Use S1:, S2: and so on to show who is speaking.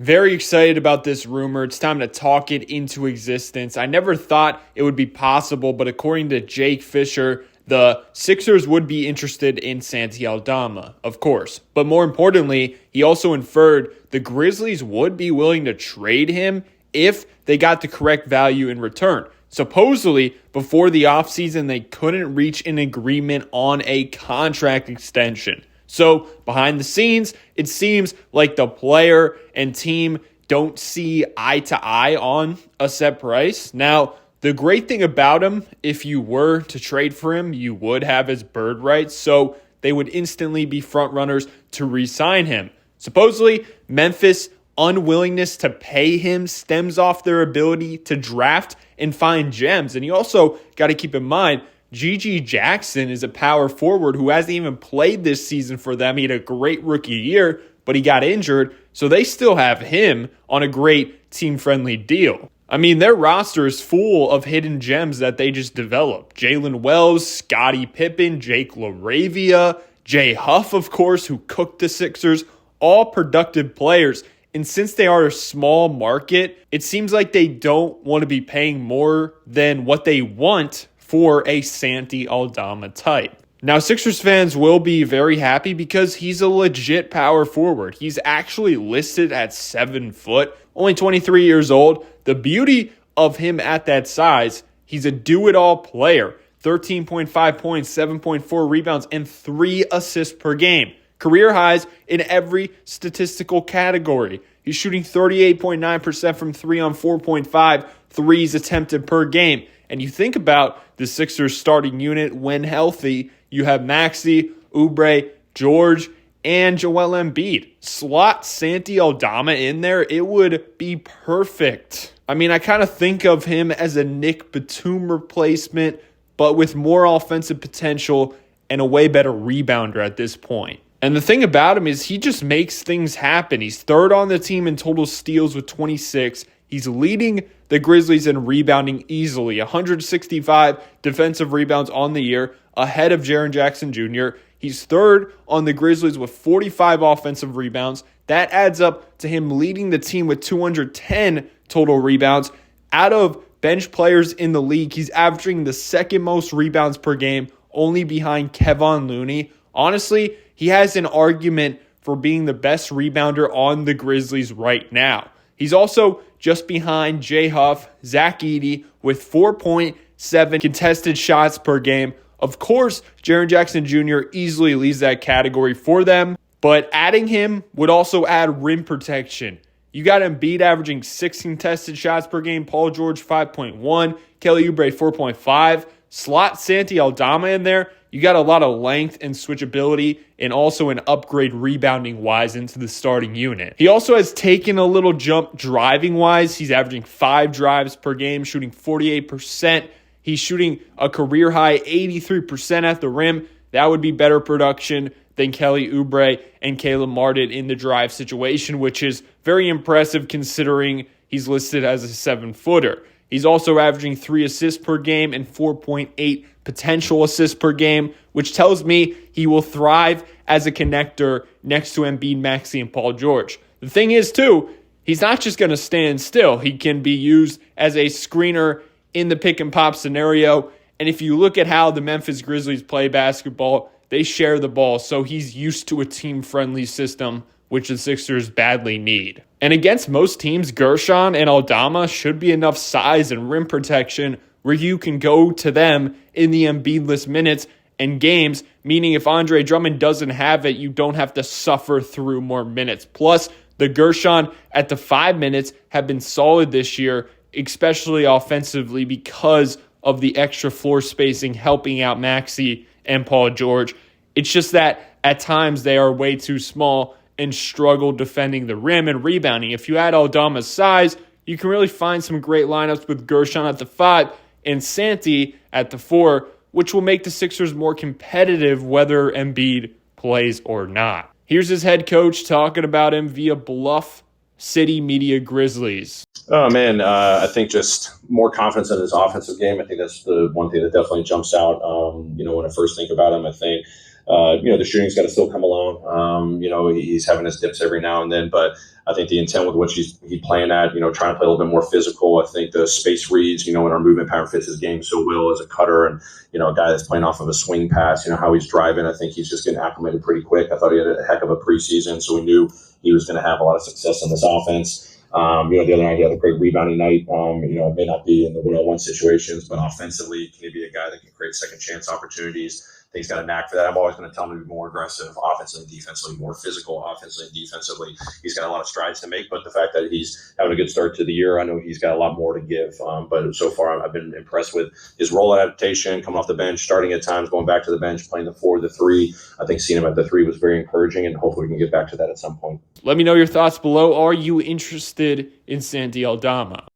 S1: Very excited about this rumor. It's time to talk it into existence. I never thought it would be possible, but according to Jake Fisher, the Sixers would be interested in Santi Aldama, of course. But more importantly, he also inferred the Grizzlies would be willing to trade him if they got the correct value in return. Supposedly, before the offseason, they couldn't reach an agreement on a contract extension. So, behind the scenes, it seems like the player and team don't see eye to eye on a set price. Now, the great thing about him, if you were to trade for him, you would have his bird rights, so they would instantly be front runners to re-sign him. Supposedly, Memphis' unwillingness to pay him stems off their ability to draft and find gems. And you also got to keep in mind, G.G. Jackson is a power forward who hasn't even played this season for them. He had a great rookie year, but he got injured, so they still have him on a great team-friendly deal. I mean, their roster is full of hidden gems that they just developed. Jalen Wells, Scottie Pippen, Jake LaRavia, Jay Huff, of course, who cooked the Sixers, all productive players. And since they are a small market, it seems like they don't want to be paying more than what they want for a Santi Aldama type. Now, Sixers fans will be very happy because he's a legit power forward. He's actually listed at 7 foot, only 23 years old. The beauty of him at that size, he's a do-it-all player. 13.5 points, 7.4 rebounds, and 3 assists per game. Career highs in every statistical category. He's shooting 38.9% from 3 on 4.5 threes attempted per game. And you think about the Sixers starting unit when healthy, you have Maxey, Oubre, George, and Joel Embiid. Slot Santi Aldama in there, it would be perfect. I mean, I kind of think of him as a Nick Batum replacement, but with more offensive potential and a way better rebounder at this point. And the thing about him is he just makes things happen. He's third on the team in total steals with 26. He's leading the Grizzlies in rebounding easily. 165 defensive rebounds on the year, ahead of Jaren Jackson Jr. He's third on the Grizzlies with 45 offensive rebounds. That adds up to him leading the team with 210 total rebounds. Out of bench players in the league, he's averaging the second most rebounds per game, only behind Kevon Looney. Honestly, he has an argument for being the best rebounder on the Grizzlies right now. He's also just behind Jay Huff, Zach Edey with 4.7 contested shots per game. Of course, Jaren Jackson Jr. easily leads that category for them, but adding him would also add rim protection. You got Embiid averaging 6 contested shots per game, Paul George 5.1, Kelly Oubre 4.5. Slot Santi Aldama in there, you got a lot of length and switchability and also an upgrade rebounding-wise into the starting unit. He also has taken a little jump driving-wise. He's averaging 5 drives per game, shooting 48%. He's shooting a career-high 83% at the rim. That would be better production than Kelly Oubre and Caleb Martin in the drive situation, which is very impressive considering he's listed as a 7-footer. He's also averaging 3 assists per game and 4.8 potential assists per game, which tells me he will thrive as a connector next to Embiid, Maxey, and Paul George. The thing is, too, he's not just going to stand still. He can be used as a screener in the pick-and-pop scenario. And if you look at how the Memphis Grizzlies play basketball, they share the ball, so he's used to a team-friendly system, which the Sixers badly need. And against most teams, Gershon and Aldama should be enough size and rim protection where you can go to them in the Embiid-less minutes and games, meaning if Andre Drummond doesn't have it, you don't have to suffer through more minutes. Plus, the Gershon at the 5 minutes have been solid this year, especially offensively because of the extra floor spacing helping out Maxey and Paul George. It's just that at times they are way too small and struggle defending the rim and rebounding. If you add Aldama's size, you can really find some great lineups with Gershon at the 5 and Santi at the 4, which will make the Sixers more competitive whether Embiid plays or not. Here's his head coach talking about him via Bluff City Media Grizzlies.
S2: Oh, man, I think just more confidence in his offensive game. I think that's the one thing that definitely jumps out, when I first think about him. I think the shooting's got to still come along. He's having his dips every now and then, but I think the intent with what he's playing at, trying to play a little bit more physical. I think the space reads, and our movement pattern fits his game so well as a cutter and, a guy that's playing off of a swing pass, how he's driving. I think he's just getting acclimated pretty quick. I thought he had a heck of a preseason, so we knew he was going to have a lot of success in this offense. The other night he had a great rebounding night. It may not be in the one-on-one situations, but offensively, can he be a guy that can create second chance opportunities? I think he's got a knack for that. I'm always going to tell him to be more aggressive offensively and defensively, more physical offensively and defensively. He's got a lot of strides to make, but the fact that he's having a good start to the year, I know he's got a lot more to give. But so far, I've been impressed with his role adaptation, coming off the bench, starting at times, going back to the bench, playing the 4, the 3. I think seeing him at the 3 was very encouraging, and hopefully we can get back to that at some point.
S1: Let me know your thoughts below. Are you interested in Santi Aldama?